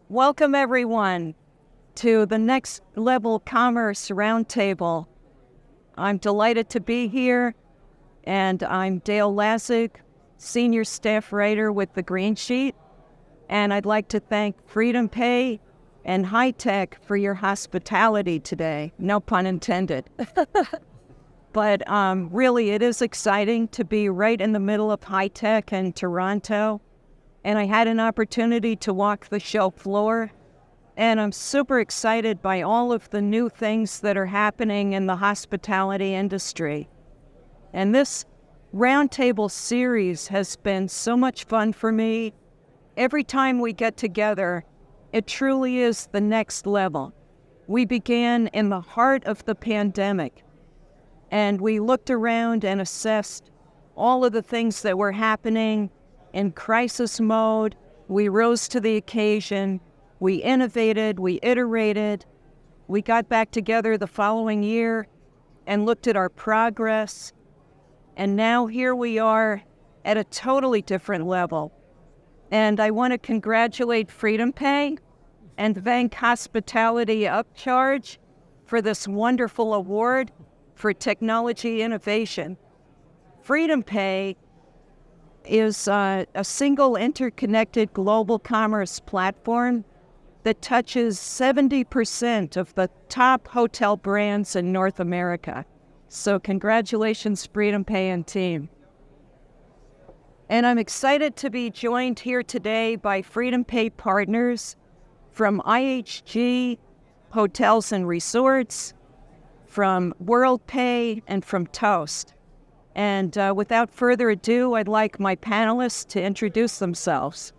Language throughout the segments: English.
Welcome, everyone, to the Next Level Commerce Roundtable. I'm delighted to be here, and I'm Dale Lazick, Senior Staff Writer with the Green Sheet, and I'd like to thank FreedomPay and HITEC for your hospitality today. No pun intended. But really, it is exciting to be right in the middle of HITEC in Toronto. And I had an opportunity to walk the show floor, and I'm super excited by all of the new things that are happening in the hospitality industry. And this Roundtable series has been so much fun for me. Every time we get together, it truly is the next level. We began in the heart of the pandemic, and we looked around and assessed all of the things that were happening in crisis mode. We rose to the occasion, we innovated, we iterated, we got back together the following year and looked at our progress, and now here we are at a totally different level. And I want to congratulate FreedomPay and thank Hospitality Upcharge for this wonderful award for technology innovation. FreedomPay is a single interconnected global commerce platform that touches 70% of the top hotel brands in North America. So congratulations, FreedomPay and team. And I'm excited to be joined here today by FreedomPay partners from IHG Hotels and Resorts, from Worldpay, and from Toast. And without further ado, I'd like my panelists to introduce themselves.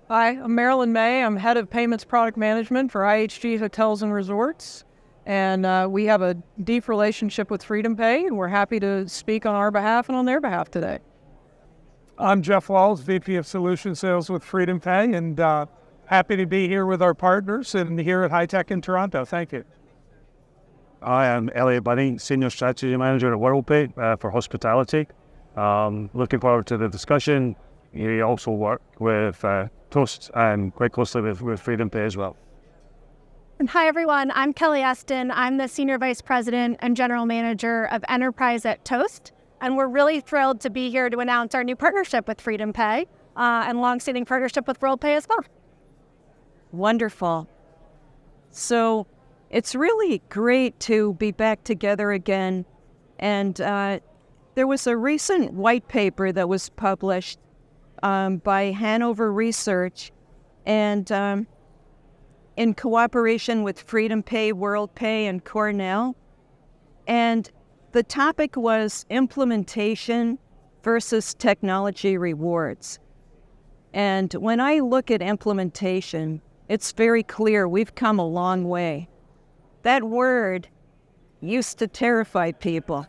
Hi, I'm Marilyn May. I'm Head of Payments Product Management for IHG Hotels and Resorts. And we have a deep relationship with FreedomPay, and we're happy to speak on our behalf and on their behalf today. I'm Jeff Walls, VP of Solution Sales with FreedomPay, and happy to be here with our partners and here at HITEC in Toronto. Thank you. I am Elliot Bunny, Senior Strategy Manager at Worldpay for hospitality. Looking forward to the discussion. We also work with Toast and quite closely with FreedomPay as well. And hi, everyone. I'm Kelly Eston. I'm the Senior Vice President and General Manager of Enterprise at Toast. And we're really thrilled to be here to announce our new partnership with FreedomPay and longstanding partnership with Worldpay as well. Wonderful. So it's really great to be back together again. And there was a recent white paper that was published by Hanover Research, and in cooperation with FreedomPay, Worldpay, and Cornell. And the topic was implementation versus technology rewards. And when I look at implementation, it's very clear we've come a long way. That word used to terrify people,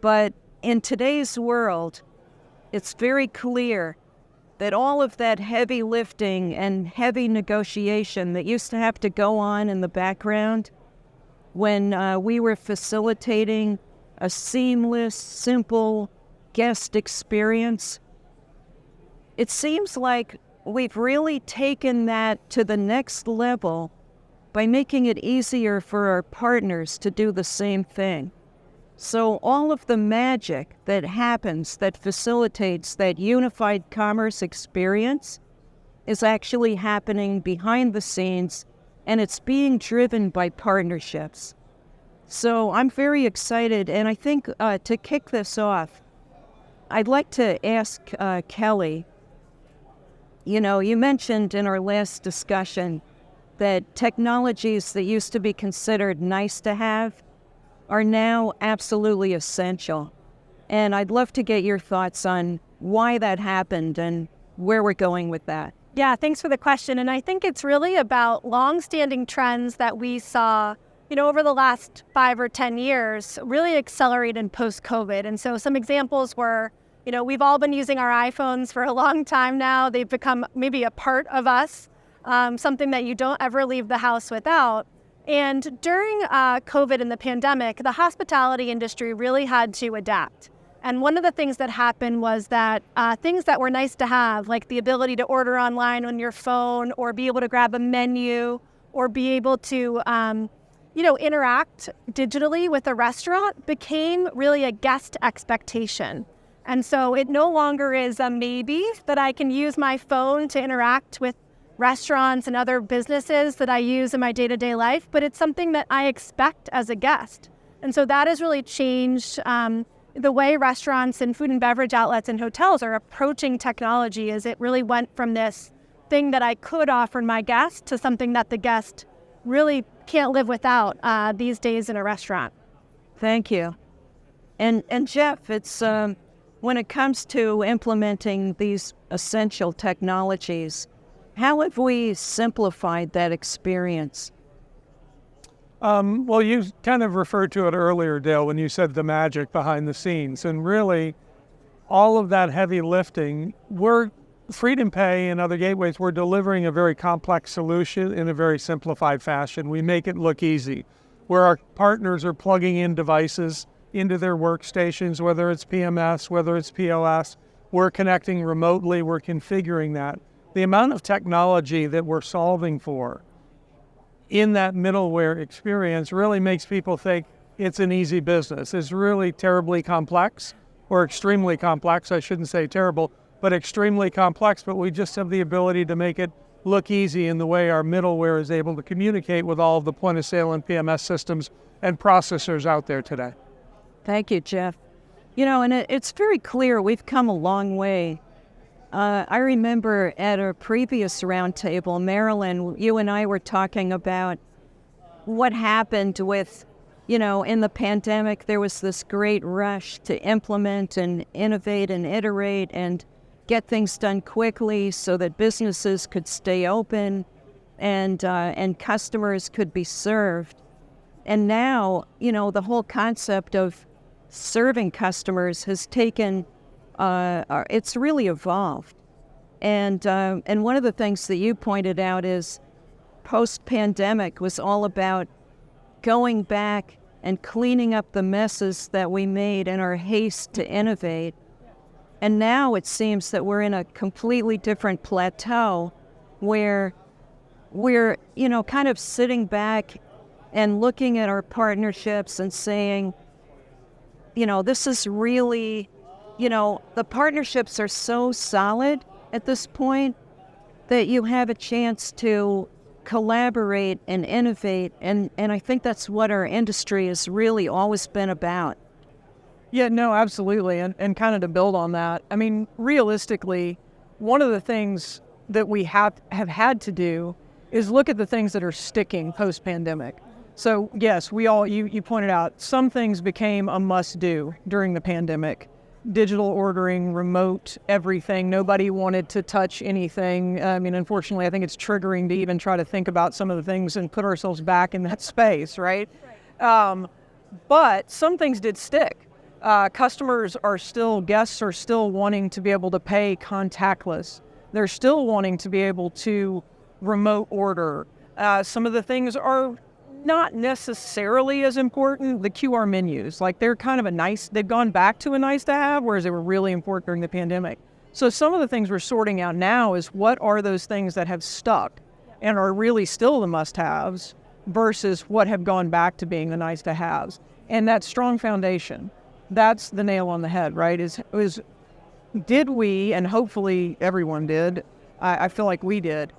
but in today's world, it's very clear that all of that heavy lifting and heavy negotiation that used to have to go on in the background when we were facilitating a seamless, simple guest experience, it seems like we've really taken that to the next level by making it easier for our partners to do the same thing. So all of the magic that happens that facilitates that unified commerce experience is actually happening behind the scenes, and it's being driven by partnerships. So I'm very excited, and I think to kick this off, I'd like to ask Kelly, you mentioned in our last discussion that technologies that used to be considered nice to have are now absolutely essential. And I'd love to get your thoughts on why that happened and where we're going with that. Yeah, thanks for the question. And I think it's really about long-standing trends that we saw, over the last 5 or 10 years, really accelerate in post-COVID. And so some examples were, we've all been using our iPhones for a long time now. They've become maybe a part of us, something that you don't ever leave the house without. And during COVID and the pandemic, the hospitality industry really had to adapt. And one of the things that happened was that things that were nice to have, like the ability to order online on your phone, or be able to grab a menu, or be able to interact digitally with a restaurant, became really a guest expectation. And so it no longer is a maybe that I can use my phone to interact with restaurants and other businesses that I use in my day-to-day life, but it's something that I expect as a guest. And so that has really changed the way restaurants and food and beverage outlets and hotels are approaching technology. Is it really went from this thing that I could offer my guest to something that the guest really can't live without these days in a restaurant. Thank you. And Jeff, it's when it comes to implementing these essential technologies, how have we simplified that experience? Well, you kind of referred to it earlier, Dale, when you said the magic behind the scenes. And really, all of that heavy lifting, FreedomPay and other gateways, we're delivering a very complex solution in a very simplified fashion. We make it look easy, where our partners are plugging in devices into their workstations, whether it's PMS, whether it's POS. We're connecting remotely, we're configuring that. The amount of technology that we're solving for in that middleware experience really makes people think it's an easy business. It's really terribly complex, or extremely complex. I shouldn't say terrible, but extremely complex, but we just have the ability to make it look easy in the way our middleware is able to communicate with all of the point of sale and PMS systems and processors out there today. Thank you, Jeff. And it's very clear we've come a long way. I remember at a previous roundtable, Marilyn, you and I were talking about what happened with, in the pandemic, there was this great rush to implement and innovate and iterate and get things done quickly so that businesses could stay open and customers could be served. And now, the whole concept of serving customers has taken, it's really evolved. And one of the things that you pointed out is post-pandemic was all about going back and cleaning up the messes that we made in our haste to innovate. And now it seems that we're in a completely different plateau where we're, kind of sitting back and looking at our partnerships and saying, this is really, the partnerships are so solid at this point that you have a chance to collaborate and innovate. And I think that's what our industry has really always been about. Yeah, no, absolutely. And kind of to build on that, I mean, realistically, one of the things that we have had to do is look at the things that are sticking post-pandemic. So yes, you pointed out, some things became a must-do during the pandemic. Digital ordering, remote, everything. Nobody wanted to touch anything. I mean, unfortunately, I think it's triggering to even try to think about some of the things and put ourselves back in that space, right? But some things did stick. Guests are still wanting to be able to pay contactless. They're still wanting to be able to remote order. Some of the things are not necessarily as important. The QR menus, like they're kind of they've gone back to a nice to have, whereas they were really important during the pandemic. So some of the things we're sorting out now is what are those things that have stuck and are really still the must-haves versus what have gone back to being the nice to haves. And that strong foundation, that's the nail on the head, right? Did we, and hopefully everyone did, I feel like we did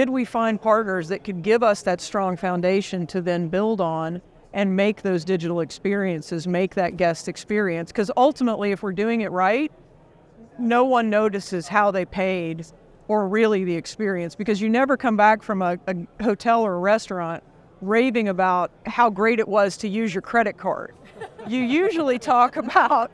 we find partners that could give us that strong foundation to then build on and make those digital experiences, make that guest experience? Because ultimately, if we're doing it right, no one notices how they paid or really the experience, because you never come back from a hotel or a restaurant raving about how great it was to use your credit card. You usually talk about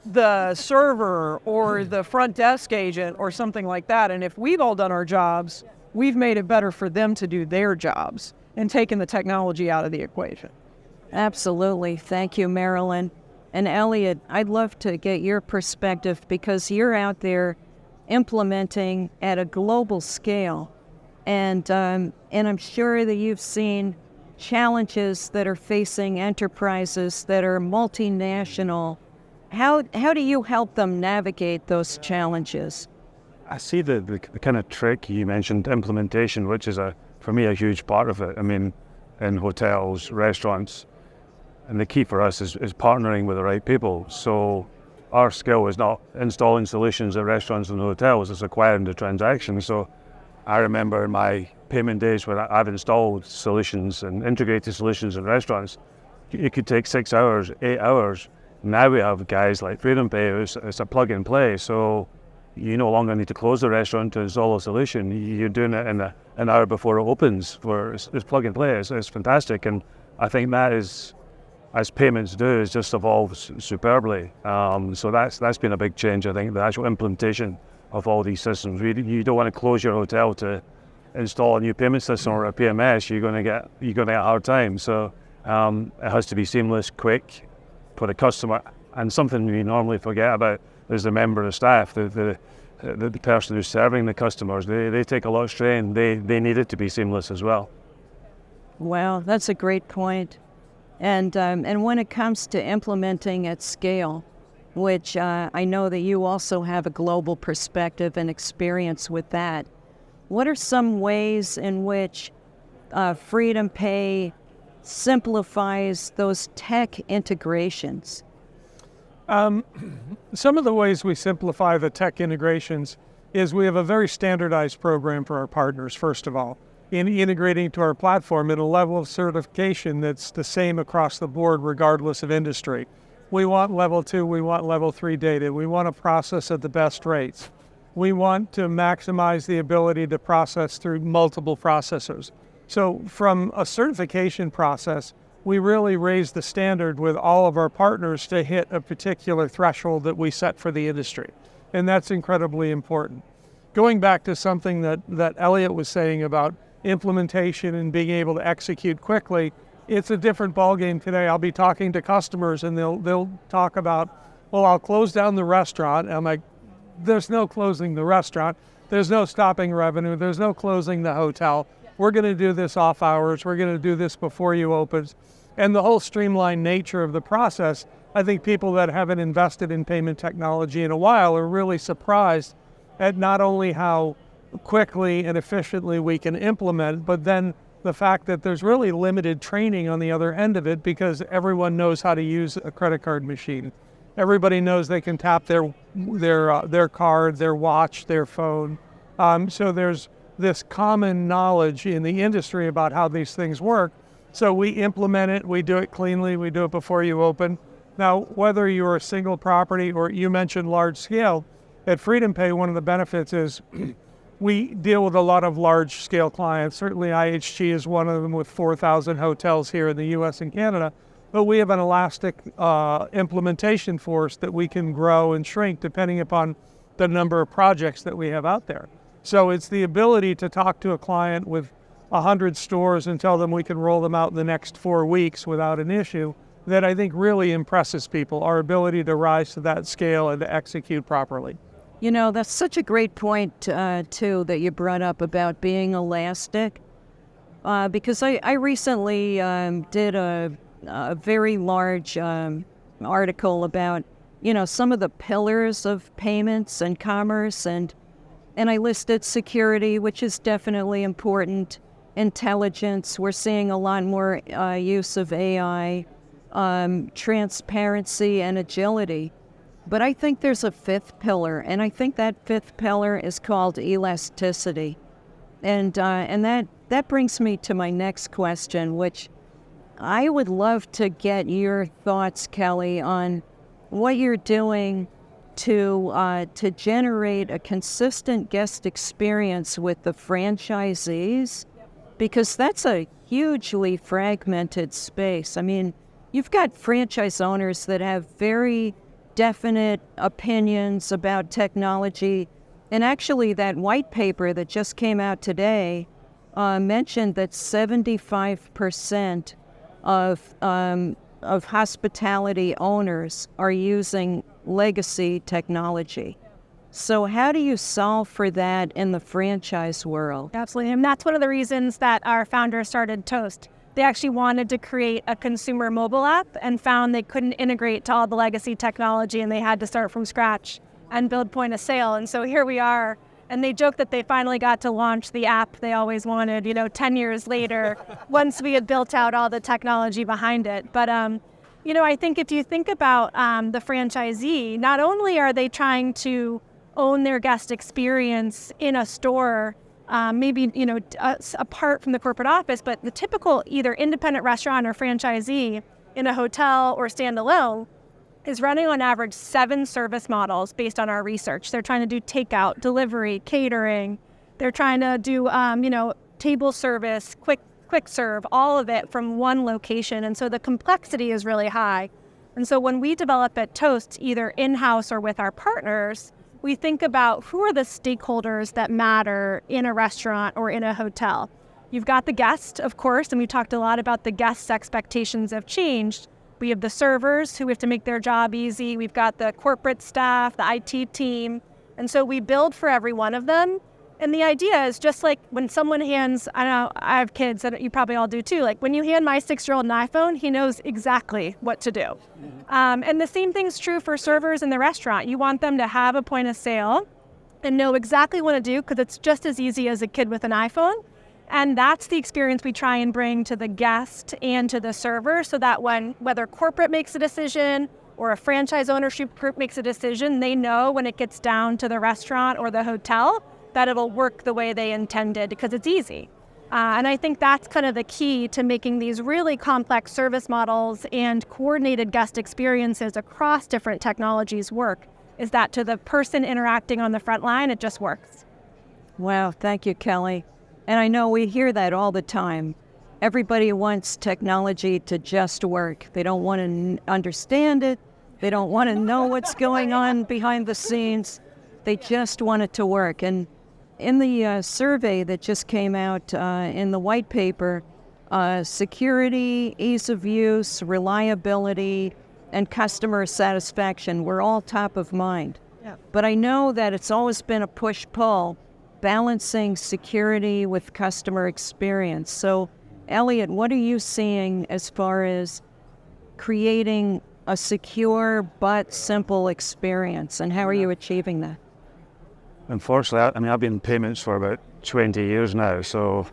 the server or the front desk agent or something like that. And if we've all done our jobs, we've made it better for them to do their jobs and taken the technology out of the equation. Absolutely. Thank you, Marilyn. And Elliot, I'd love to get your perspective because you're out there implementing at a global scale. And I'm sure that you've seen challenges that are facing enterprises that are multinational How do you help them navigate those challenges? I see the kind of trick you mentioned, implementation, which is for me a huge part of it. I mean, in hotels, restaurants, and the key for us is partnering with the right people. So our skill is not installing solutions at restaurants and hotels, it's acquiring the transaction. So I remember in my payment days when I've installed solutions and integrated solutions in restaurants, it could take 6 hours, 8 hours. Now we have guys like FreedomPay, it's a plug and play. So you no longer need to close the restaurant to install a solution. You're doing it in an hour before it opens. It's plug and play. It's fantastic. And I think that is, as payments do, is just evolved superbly. So that's been a big change. I think the actual implementation of all these systems. You don't want to close your hotel to install a new payment system or a PMS. You're going to get a hard time. So it has to be seamless, quick for the customer. And something we normally forget about is the member of staff, the person who's serving the customers. They take a lot of strain. They need it to be seamless as well. Wow, that's a great point. And when it comes to implementing at scale, which I know that you also have a global perspective and experience with that, what are some ways in which FreedomPay simplifies those tech integrations? Some of the ways we simplify the tech integrations is we have a very standardized program for our partners, first of all, in integrating to our platform at a level of certification that's the same across the board regardless of industry. We want level 2, we want level 3 data, we want to process at the best rates. We want to maximize the ability to process through multiple processors. So from a certification process, we really raise the standard with all of our partners to hit a particular threshold that we set for the industry. And that's incredibly important. Going back to something that Elliot was saying about implementation and being able to execute quickly, it's a different ballgame today. I'll be talking to customers and they'll talk about, well, I'll close down the restaurant. I'm like, there's no closing the restaurant. There's no stopping revenue. There's no closing the hotel. We're going to do this off hours. We're going to do this before you open. And the whole streamlined nature of the process, I think people that haven't invested in payment technology in a while are really surprised at not only how quickly and efficiently we can implement, but then the fact that there's really limited training on the other end of it because everyone knows how to use a credit card machine. Everybody knows they can tap their card, their watch, their phone. So there's this common knowledge in the industry about how these things work. So we implement it, we do it cleanly, we do it before you open. Now, whether you're a single property or you mentioned large scale, at FreedomPay, one of the benefits is we deal with a lot of large scale clients. Certainly IHG is one of them with 4,000 hotels here in the US and Canada, but we have an elastic implementation force that we can grow and shrink depending upon the number of projects that we have out there. So it's the ability to talk to a client with 100 stores and tell them we can roll them out in the next 4 weeks without an issue that I think really impresses people, our ability to rise to that scale and to execute properly. You know, that's such a great point, too, that you brought up about being elastic, because I recently did a very large article about, you know, some of the pillars of payments and commerce, and I listed security, which is definitely important, intelligence, we're seeing a lot more use of AI, transparency and agility. But I think there's a fifth pillar, and I think that fifth pillar is called elasticity. And that brings me to my next question, which I would love to get your thoughts, Kelly, on what you're doing to generate a consistent guest experience with the franchisees, because that's a hugely fragmented space. I mean, you've got franchise owners that have very definite opinions about technology. And actually, that white paper that just came out today mentioned that 75% of hospitality owners are using legacy technology. So how do you solve for that in the franchise world? Absolutely, and that's one of the reasons that our founder started Toast. They actually wanted to create a consumer mobile app and found they couldn't integrate to all the legacy technology, and they had to start from scratch and build point of sale. And so here we are. And they joke that they finally got to launch the app they always wanted, 10 years later, once we had built out all the technology behind it. But, I think if you think about the franchisee, not only are they trying to own their guest experience in a store, maybe, apart from the corporate office, but the typical either independent restaurant or franchisee in a hotel or standalone is running on average 7 service models based on our research. They're trying to do takeout, delivery, catering. They're trying to do, table service, quick serve, all of it from one location. And so the complexity is really high. And so when we develop at Toast, either in-house or with our partners, we think about who are the stakeholders that matter in a restaurant or in a hotel. You've got the guest, of course, and we talked a lot about the guest's expectations have changed. We have the servers who have to make their job easy. We've got the corporate staff, the IT team. And so we build for every one of them. And the idea is just like when someone hands, I know I have kids, and you probably all do too, like when you hand my 6-year-old an iPhone, he knows exactly what to do. And the same thing's true for servers in the restaurant. You want them to have a point of sale and know exactly what to do because it's just as easy as a kid with an iPhone. And that's the experience we try and bring to the guest and to the server so that whether corporate makes a decision or a franchise ownership group makes a decision, they know when it gets down to the restaurant or the hotel that it'll work the way they intended because it's easy. And I think that's kind of the key to making these really complex service models and coordinated guest experiences across different technologies work, is that to the person interacting on the front line, it just works. Wow, thank you, Kelly. And I know we hear that all the time. Everybody wants technology to just work. They don't want to understand it. They don't want to know what's going on behind the scenes. They just want it to work. And in the survey that just came out in the white paper, security, ease of use, reliability, and customer satisfaction were all top of mind. Yeah. But I know that it's always been a push-pull, balancing security with customer experience. So, Elliot, what are you seeing as far as creating a secure but simple experience, and how are you achieving that? Unfortunately, I've been in payments for about 20 years now, so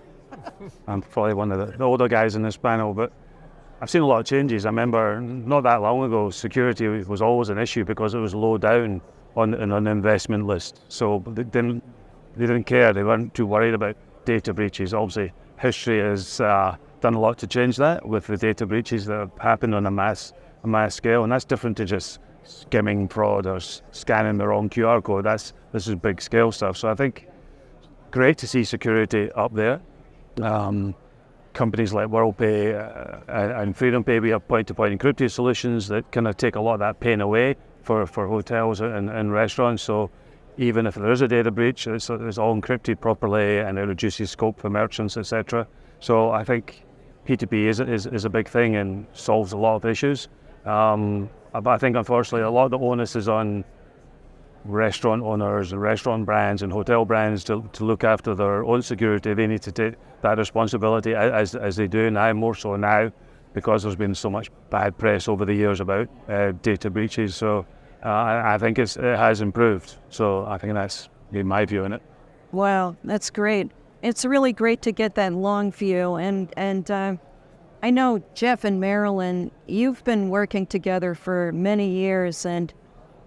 I'm probably one of the older guys in this panel, but I've seen a lot of changes. I remember not that long ago, security was always an issue because it was low down on the investment list. So they didn't care. They weren't too worried about data breaches. Obviously, history has done a lot to change that with the data breaches that have happened on a mass scale, and that's different to just skimming fraud or scanning the wrong QR code. This is big scale stuff. So I think great to see security up there. Companies like Worldpay and FreedomPay, we have point-to-point encrypted solutions that kind of take a lot of that pain away for hotels and restaurants. So even if there is a data breach, it's all encrypted properly and it reduces scope for merchants, etc. So I think P2P is a big thing and solves a lot of issues. But I think unfortunately a lot of the onus is on restaurant owners and restaurant brands and hotel brands to look after their own security. They need to take that responsibility as they do now, more so now, because there's been so much bad press over the years about data breaches. So I think it has improved. So I think that's my view on it. Wow, that's great. It's really great to get that long view. And I know Jeff and Marilyn, you've been working together for many years, and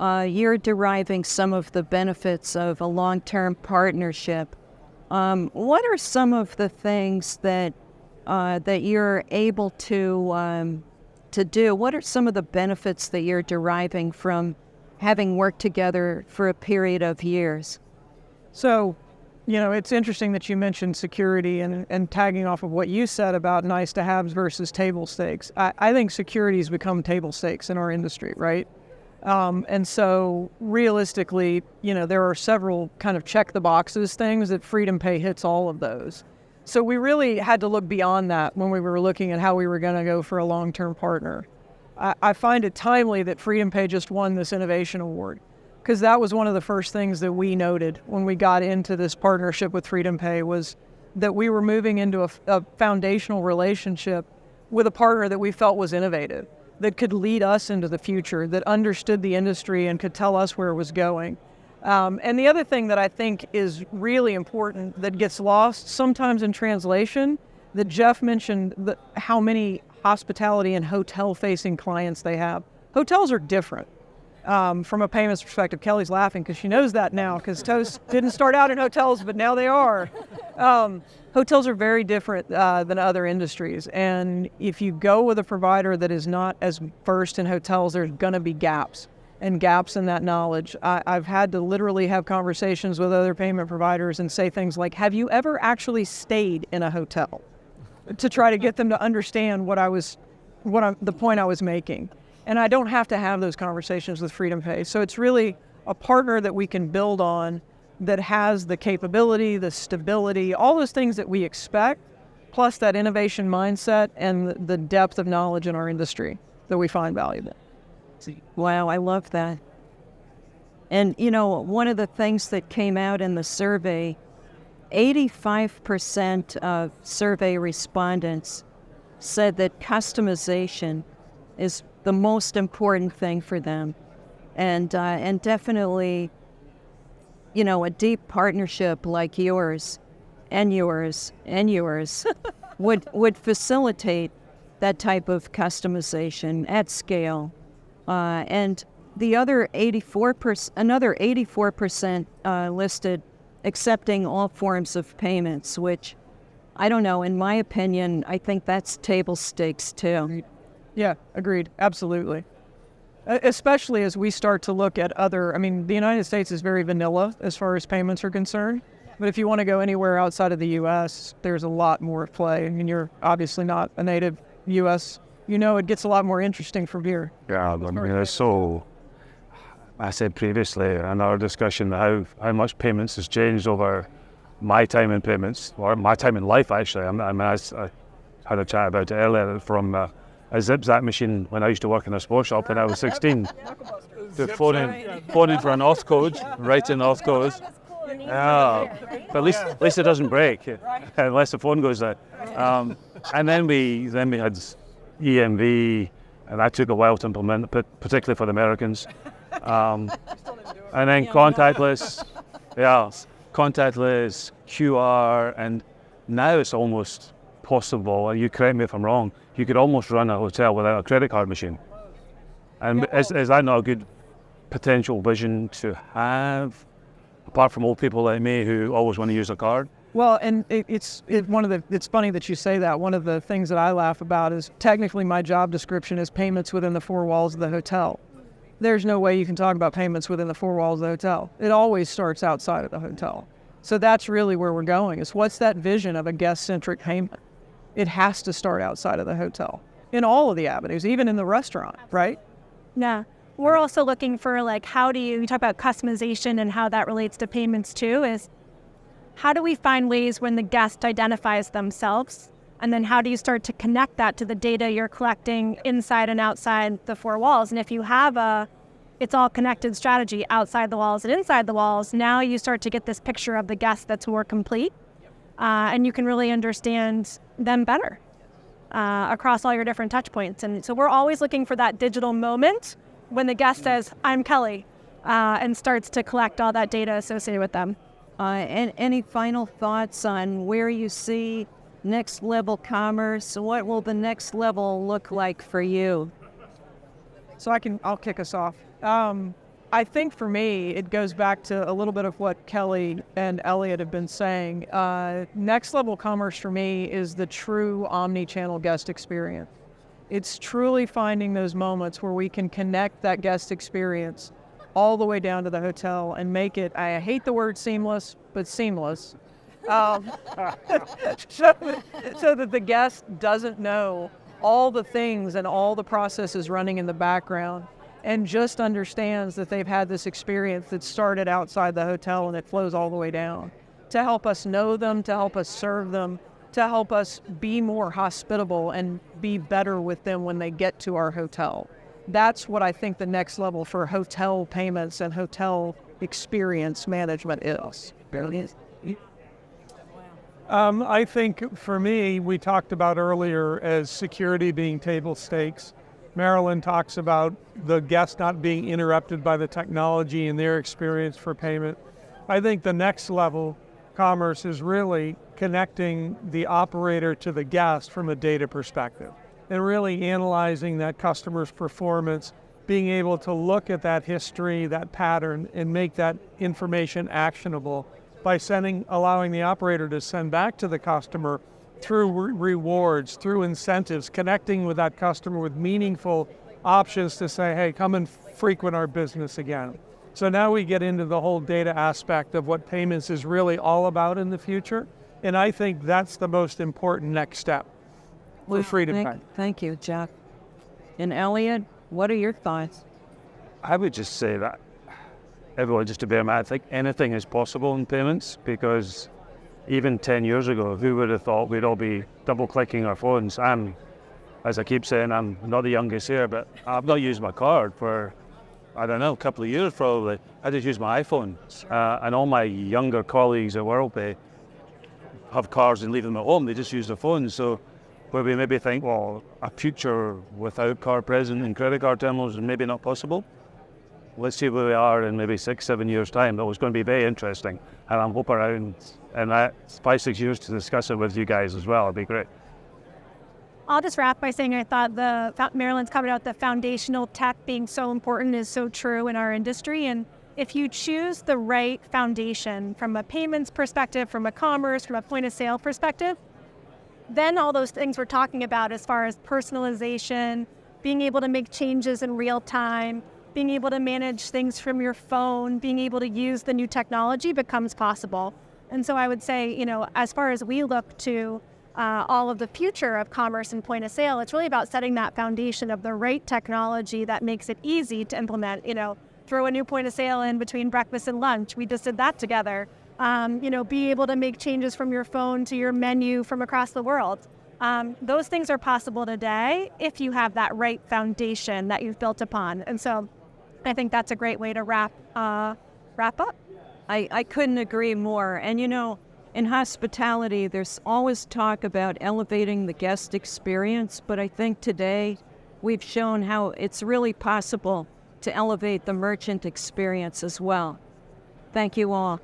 you're deriving some of the benefits of a long-term partnership. What are some of the things that you're able to do? What are some of the benefits that you're deriving from having worked together for a period of years? So, it's interesting that you mentioned security and tagging off of what you said about nice to haves versus table stakes. I think security has become table stakes in our industry, right? And so realistically, there are several kind of check the boxes things that FreedomPay hits all of those. So we really had to look beyond that when we were looking at how we were going to go for a long-term partner. I find it timely that FreedomPay just won this innovation award, because that was one of the first things that we noted when we got into this partnership with FreedomPay was that we were moving into a foundational relationship with a partner that we felt was innovative, that could lead us into the future, that understood the industry and could tell us where it was going. And the other thing that I think is really important that gets lost sometimes in translation, that Jeff mentioned how many hospitality and hotel-facing clients they have. Hotels are different from a payments perspective. Kelly's laughing because she knows that now, because Toast didn't start out in hotels, but now they are. Hotels are very different than other industries. And if you go with a provider that is not as versed in hotels, there's going to be gaps in that knowledge. I've had to literally have conversations with other payment providers and say things like, have you ever actually stayed in a hotel? To try to get them to understand the point I was making. And I don't have to have those conversations with FreedomPay. So it's really a partner that we can build on that has the capability, the stability, all those things that we expect, plus that innovation mindset and the depth of knowledge in our industry that we find valuable. Wow, I love that. And, one of the things that came out in the survey, 85% of survey respondents said that customization is the most important thing for them. And definitely, a deep partnership like yours and yours would facilitate that type of customization at scale. And the other 84% listed accepting all forms of payments, which, I don't know, in my opinion, I think that's table stakes too. Yeah, agreed. Absolutely. Especially as we start to look at the United States is very vanilla as far as payments are concerned. But if you want to go anywhere outside of the U.S., there's a lot more at play. You're obviously not a native U.S. It gets a lot more interesting from here. Yeah, it's so... I said previously in our discussion how much payments has changed over my time in payments, or my time in life actually. I had a chat about it earlier from a zip-zap machine when I used to work in a sports shop when I was 16. To phoning for an auth code, writing auth codes. Yeah, but at least it doesn't break, unless the phone goes out. And then we had EMV, and that took a while to implement, particularly for the Americans. And then contactless, QR, and now it's almost possible, you correct me if I'm wrong, you could almost run a hotel without a credit card machine. And is that not a good potential vision to have, apart from old people like me who always want to use a card? Well, and it's funny that you say that. One of the things that I laugh about is technically my job description is payments within the four walls of the hotel. There's no way you can talk about payments within the four walls of the hotel. It always starts outside of the hotel. So that's really where we're going, is what's that vision of a guest-centric payment? It has to start outside of the hotel in all of the avenues, even in the restaurant, right? Yeah. We're also looking for we talk about customization and how that relates to payments too, is how do we find ways when the guest identifies themselves? And then how do you start to connect that to the data you're collecting inside and outside the four walls? And if you have it's all connected strategy outside the walls and inside the walls, now you start to get this picture of the guest that's more complete. And you can really understand them better across all your different touch points. And so we're always looking for that digital moment when the guest says, I'm Kelly, and starts to collect all that data associated with them. And any final thoughts on where you see next level commerce? What will the next level look like for you? So I'll kick us off. I think for me, it goes back to a little bit of what Kelly and Elliot have been saying. Next level commerce for me is the true omni-channel guest experience. It's truly finding those moments where we can connect that guest experience all the way down to the hotel and make it, I hate the word seamless, but seamless. So that the guest doesn't know all the things and all the processes running in the background, and just understands that they've had this experience that started outside the hotel and it flows all the way down to help us know them, to help us serve them, to help us be more hospitable and be better with them when they get to our hotel. That's what I think the next level for hotel payments and hotel experience management is. I think for me, we talked about earlier as security being table stakes. Marilyn talks about the guest not being interrupted by the technology in their experience for payment. I think the next level commerce is really connecting the operator to the guest from a data perspective and really analyzing that customer's performance, being able to look at that history, that pattern, and make that information actionable by allowing the operator to send back to the customer through rewards, through incentives, connecting with that customer with meaningful options to say, hey, come and frequent our business again. So now we get into the whole data aspect of what payments is really all about in the future. And I think that's the most important next step for FreedomPay. Thank you, Jeff. And Elliot, what are your thoughts? I would just say that everyone, just to bear in mind, I think anything is possible in payments, because even 10 years ago, who would have thought we'd all be double-clicking our phones? As I keep saying, I'm not the youngest here, but I've not used my card for, I don't know, a couple of years probably. I just use my iPhone. And all my younger colleagues at Worldpay have cars and leave them at home. They just use their phones. So where we maybe think, well, a future without card present and credit card terminals is maybe not possible. Let's see where we are in maybe 6-7 years' time. That was going to be very interesting. And I'm hoping around in 5-6 years to discuss it with you guys as well. It'd be great. I'll just wrap by saying I thought Marilyn's covered out the foundational tech being so important is so true in our industry. And if you choose the right foundation from a payments perspective, from a commerce, from a point of sale perspective, then all those things we're talking about as far as personalization, being able to make changes in real time, being able to manage things from your phone, being able to use the new technology becomes possible. And so I would say, as far as we look to all of the future of commerce and point of sale, it's really about setting that foundation of the right technology that makes it easy to implement. Throw a new point of sale in between breakfast and lunch. We just did that together. Be able to make changes from your phone to your menu from across the world. Those things are possible today if you have that right foundation that you've built upon. And so I think that's a great way to wrap up. I couldn't agree more. And in hospitality, there's always talk about elevating the guest experience, but I think today we've shown how it's really possible to elevate the merchant experience as well. Thank you all.